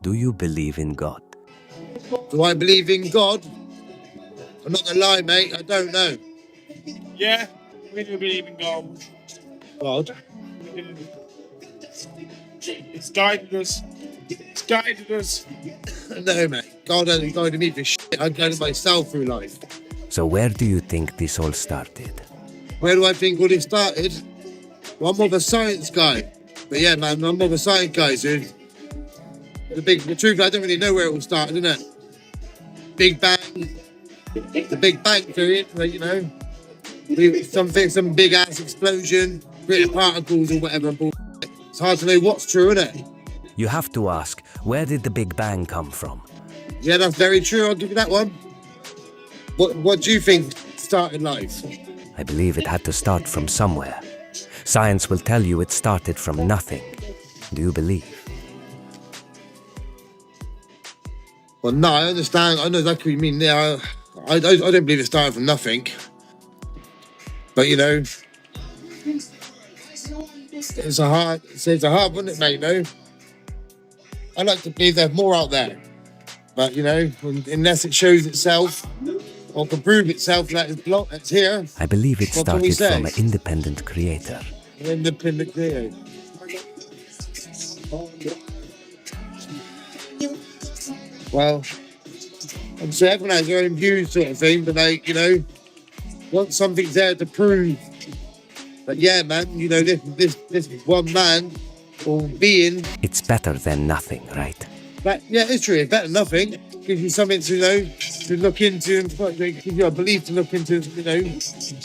Do you believe in God? Do I believe in God? I'm not gonna lie, mate, I don't know. Yeah, we do believe in God. God? We do. It's guided us. It's guided us. No, mate. God hasn't guided me for shit. I guided myself through life. So where do you think this all started? Where do I think all this started? Well, I'm more of a science guy. But yeah, man, I'm more of a science guy, dude. The truth, I don't really know where it all started, innit? Big Bang. The Big Bang theory, you know. Some big ass explosion, created particles or whatever. It's hard to know what's true, innit? You have to ask, where did the Big Bang come from? Yeah, that's very true. I'll give you that one. What do you think started life? I believe it had to start from somewhere. Science will tell you it started from nothing. Do you believe? Well, no, I understand. I know exactly what you mean. Yeah, I don't believe it started from nothing. But you know, it's a hard one, isn't it, mate? You know, I like to believe there's more out there. But you know, unless it shows itself or can prove itself that it's here. I believe it What can we started say? from an independent creator. An independent creator. Well, obviously everyone has their own views, sort of thing. But like, you know, once something's there to prove that, yeah, man, you know, this one man or being. It's better than nothing, right? But yeah, it's true. It's better than nothing. Gives you something to, you know, to look into, and give you a belief to look into, you know,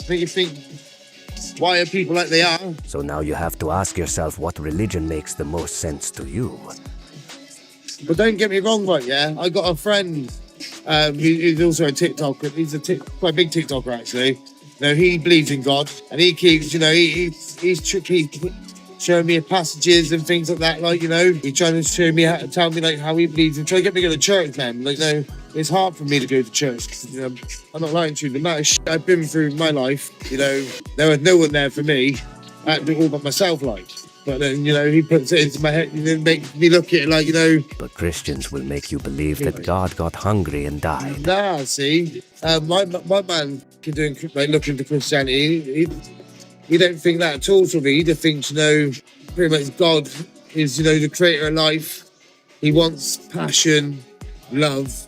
make you think, why are people like they are? So now you have to ask yourself what religion makes the most sense to you. But don't get me wrong, right? Yeah, I got a friend who's also a TikToker. He's quite a big TikToker, actually. You know, he believes in God, and he keeps, you know, he's showing me passages and things like that. Like, you know, he's trying to show me tell me like how he believes and try to get me to go to church, man. Like, no, it's hard for me to go to church. You know, I'm not lying to you. The amount of shit I've been through in my life, you know, there was no one there for me. I had to do it all by myself, like. But then, you know, he puts it into my head and then make me look at it like, you know. But Christians will make you believe that God got hungry and died. Nah, see, my man doing like looking to Christianity. He don't think that at all. Sort of. He just thinks, you know, pretty much God is, you know, the creator of life. He wants passion, love,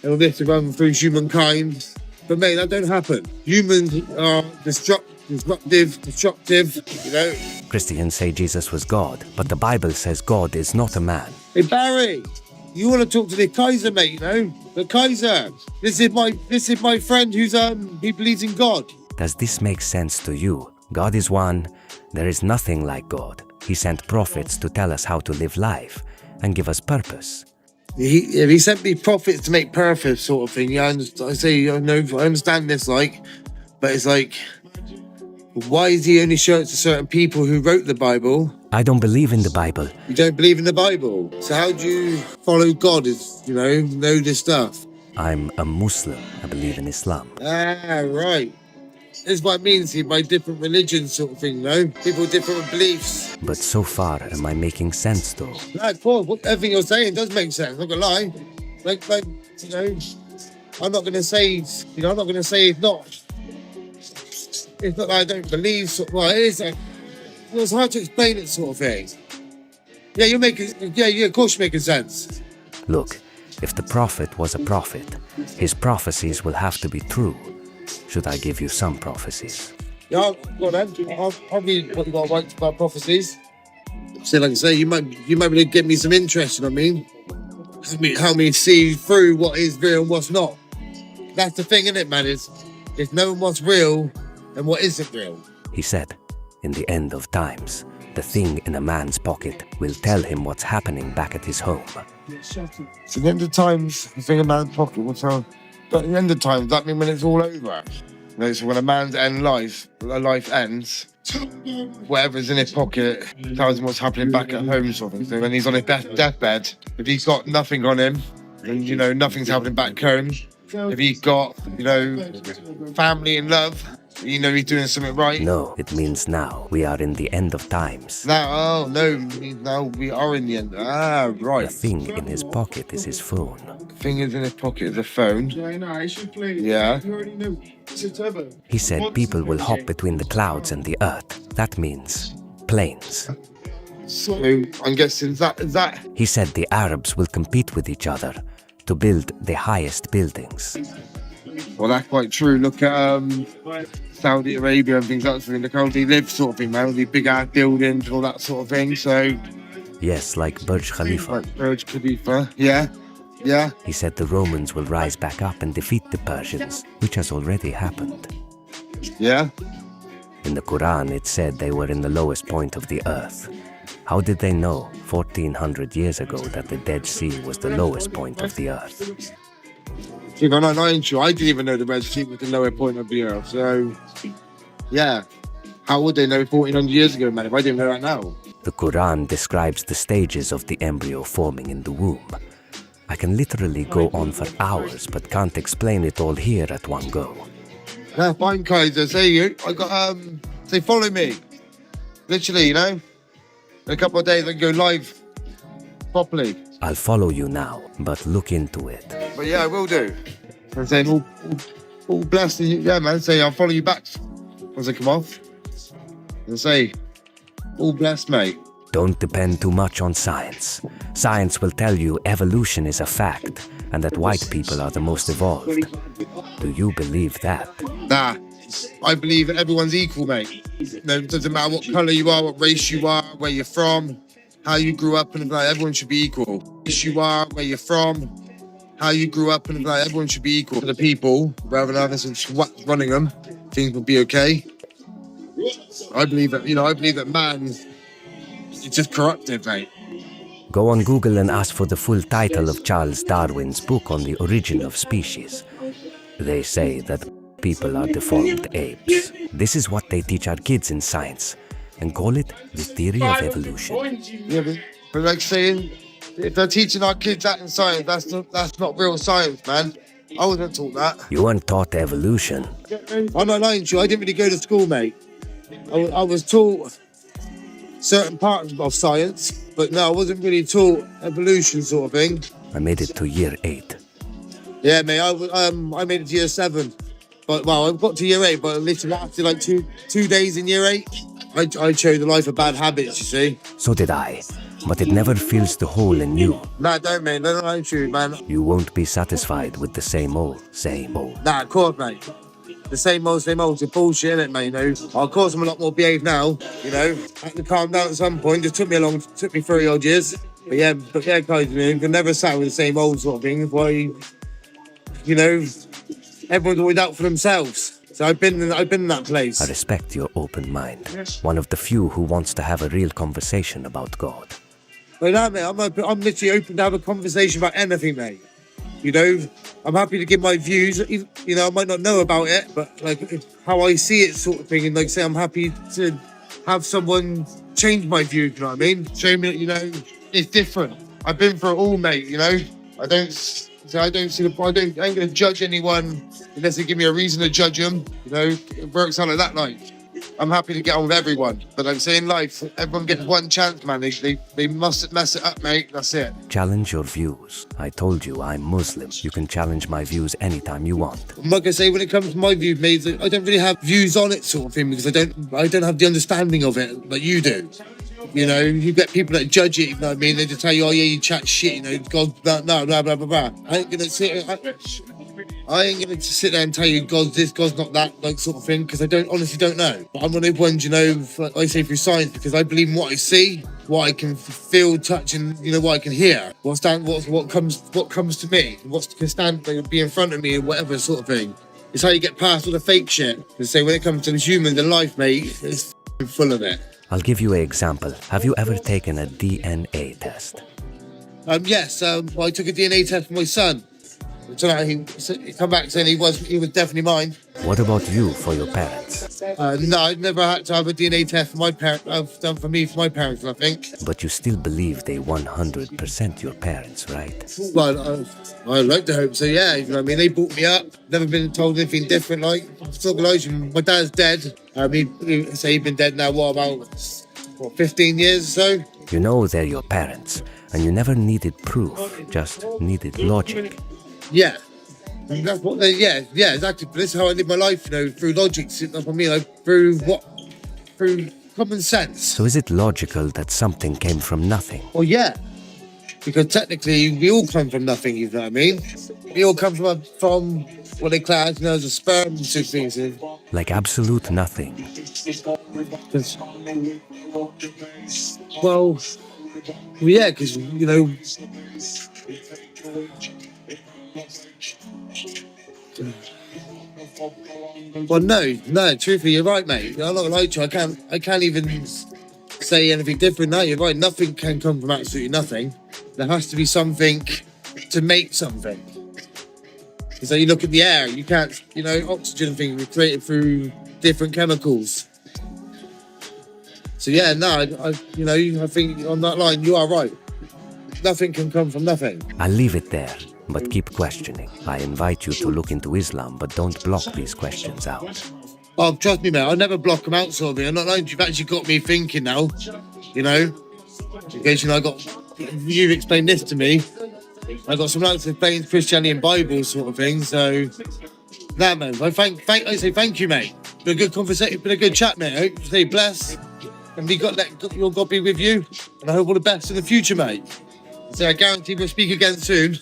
and all this to run through humankind. But mate, that don't happen. Humans are destructive, you know. Christians say Jesus was God, but the Bible says God is not a man. Hey Barry, you want to talk to the Kaiser, mate? You know, the Kaiser. This is my friend who's he believes in God. Does this make sense to you? God is one. There is nothing like God. He sent prophets to tell us how to live life and give us purpose. He sent me prophets to make purpose, sort of thing. Yeah, I understand this, like, but it's like, why is he only showing it to certain people who wrote the Bible? I don't believe in the Bible. You don't believe in the Bible? So how do you follow God, you know this stuff? I'm a Muslim. I believe in Islam. Ah, right. This is what I mean, see, by different religions, sort of thing, you know? People with different beliefs. But so far, am I making sense though? Like, Paul, everything you're saying does make sense, I'm not gonna lie. Like, you know, I'm not gonna say it's not. It's not that I don't believe, well, it is. It's hard to explain it, sort of thing. Yeah, of course you're making sense. Look, if the prophet was a prophet, his prophecies will have to be true. Should I give you some prophecies? Yeah, go on then. I'll probably what you got to write about prophecies. So, like I say, you might be able to give me some interest. You know what I mean? Help me see through what is real and what's not. That's the thing, isn't it, man? Is knowing what's real and what isn't real. He said, in the end of times, the thing in a man's pocket will tell him what's happening back at his home. So the end of times, the thing in a man's pocket will tell. But at the end of times, that means when it's all over. You know, so when a man's life ends, whatever's in his pocket tells him what's happening back at home, sort of. So when he's on his deathbed, if he's got nothing on him, then, you know, nothing's happening back home. If he's got, you know, family and love, You know he's doing something right. No, it means now. We are in the end of times. Now, oh no, now we are in the end. Ah, The right. thing in his pocket is his phone. Fingers in his pocket is a phone. Yeah, no, I should play. Yeah. You already know. It's a turbo. He said people will hop between the clouds and the earth. That means planes. So I'm guessing that. He said the Arabs will compete with each other to build the highest buildings. Well, that's quite true. Look at Saudi Arabia and things like that. Look how they live, sort of thing, man. The big ass buildings and all that sort of thing. So, Yes, like Burj Khalifa. like Burj Khalifa. Yeah. Yeah. He said the Romans will rise back up and defeat the Persians, which has already happened. Yeah. In the Quran, it said they were in the lowest point of the earth. How did they know 1400 years ago that the Dead Sea was the lowest point of the earth? See, I'm not lying to you. I didn't even know the Red Sea was the lower point of the earth. So, yeah. How would they know 1400 years ago, man, if I didn't know that now? The Quran describes the stages of the embryo forming in the womb. I can literally go on for hours, but can't explain it all here at one go. Yeah, fine, Kaiser. Say you. I got, say follow me. Literally, you know? In a couple of days I can go live properly. I'll follow you now, but look into it. But yeah, I will do. I'm saying all blessed. Yeah, man. Say I'll follow you back once I come off. And say, all blessed, mate. Don't depend too much on science. Science will tell you evolution is a fact and that white people are the most evolved. Do you believe that? Nah, I believe that everyone's equal, mate. No, it doesn't matter what colour you are, what race you are, where you're from, how you grew up, and like, everyone should be equal. Race you are, where you're from, how you grew up, and like, everyone should be equal to the people, rather than having some running them. Things will be okay. I believe that man is just corrupted, mate. Go on Google and ask for the full title of Charles Darwin's book on the origin of species. They say that people are deformed apes. This is what they teach our kids in science and call it the theory of evolution. Yeah, but like saying, if they're teaching our kids that in science, that's not real science, man. I wasn't taught that. You weren't taught evolution. I'm not lying to you. I didn't really go to school, mate. I was taught certain parts of science, but no, I wasn't really taught evolution sort of thing. I made it to year 8. Yeah, mate. I made it to year 7, but well, I got to year 8, but literally after like two days in year 8, I chose the life of bad habits. You see. So did I, but it never fills the hole in you. Nah, don't, mate. No, I'm true, man. You won't be satisfied with the same old, same old. Nah, of course, mate. The same old, it's bullshit, innit, mate, you know? Of course, I'm a lot more behaved now, you know? I had to calm down at some point. It took me 30 odd years. But yeah, guys, you can never sat with the same old sort of thing. Why, you know, everyone's always out for themselves. So I've been in that place. I respect your open mind. One of the few who wants to have a real conversation about God. But no, mate, I'm literally open to have a conversation about anything, mate. You know, I'm happy to give my views. You know, I might not know about it, but like how I see it, sort of thing. And like say, I'm happy to have someone change my view. You know what I mean? Show me that you know it's different. I've been through it all, mate. You know, I ain't gonna judge anyone unless they give me a reason to judge them. You know, it works out like that, like. I'm happy to get on with everyone, but I'm saying life, everyone gets one chance, man. They mustn't mess it up, mate. That's it. Challenge your views. I told you I'm Muslim. You can challenge my views anytime you want. I'm not gonna say when it comes to my views, mate, I don't really have views on it, sort of thing, because I don't have the understanding of it like you do. You know, you get people that judge it. You know what I mean? They just tell you, oh yeah, you chat shit. You know, God, blah blah blah blah blah. I ain't gonna sit there and tell you God's this, God's not that, like sort of thing, because I honestly don't know. But I'm one of the ones, you know, like I say through science, because I believe in what I see, what I can feel, touch, and you know what I can hear. What comes to me, what can stand, like, be in front of me, or whatever sort of thing. It's how you get past all the fake shit. And say when it comes to humans and life, mate, it's full of it. I'll give you an example. Have you ever taken a DNA test? Yes. Well, I took a DNA test for my son. turned out he come back saying he was definitely mine. What about you for your parents? No, I'd never had to have a DNA test for my parents. I've done for me for my parents, I think. But you still believe they 100% your parents, right? Well, I like to hope so. Yeah, you know what I mean. They brought me up. Never been told anything different. Like, still alive. My dad's dead. He's been dead now. What about 15 years or so? You know they're your parents, and you never needed proof, just needed logic. Yeah. And that's what they, yeah, exactly. But this is how I live my life, you know, through logic. That's what I mean, like, through common sense. So is it logical that something came from nothing? Well, yeah. Because technically, we all come from nothing, you know what I mean? We all come from what they class, you know, as a sperm things. Like absolute nothing. Well, yeah, because, you know, well, no, truthfully, you're right, mate. I'm not gonna lie to you. I can't even say anything different. No, you're right. Nothing can come from absolutely nothing. There has to be something to make something. So you look at the air, you can't, you know, oxygen thing was created through different chemicals. So yeah, no, I think on that line you are right. Nothing can come from nothing. I'll leave it there, but keep questioning. I invite you to look into Islam, but don't block these questions out. Oh, trust me, mate, I'll never block them out, sort of thing. I'm not lying to you, you've actually got me thinking now, you know. Because, you know, you've explained this to me. I got someone else explaining Christianity and Bible sort of thing, so... Nah, man, I say thank you, mate. Been a good conversation, been a good chat, mate. I hope you stay blessed. And let your God be with you. And I hope all the best in the future, mate. So I guarantee we'll speak again soon.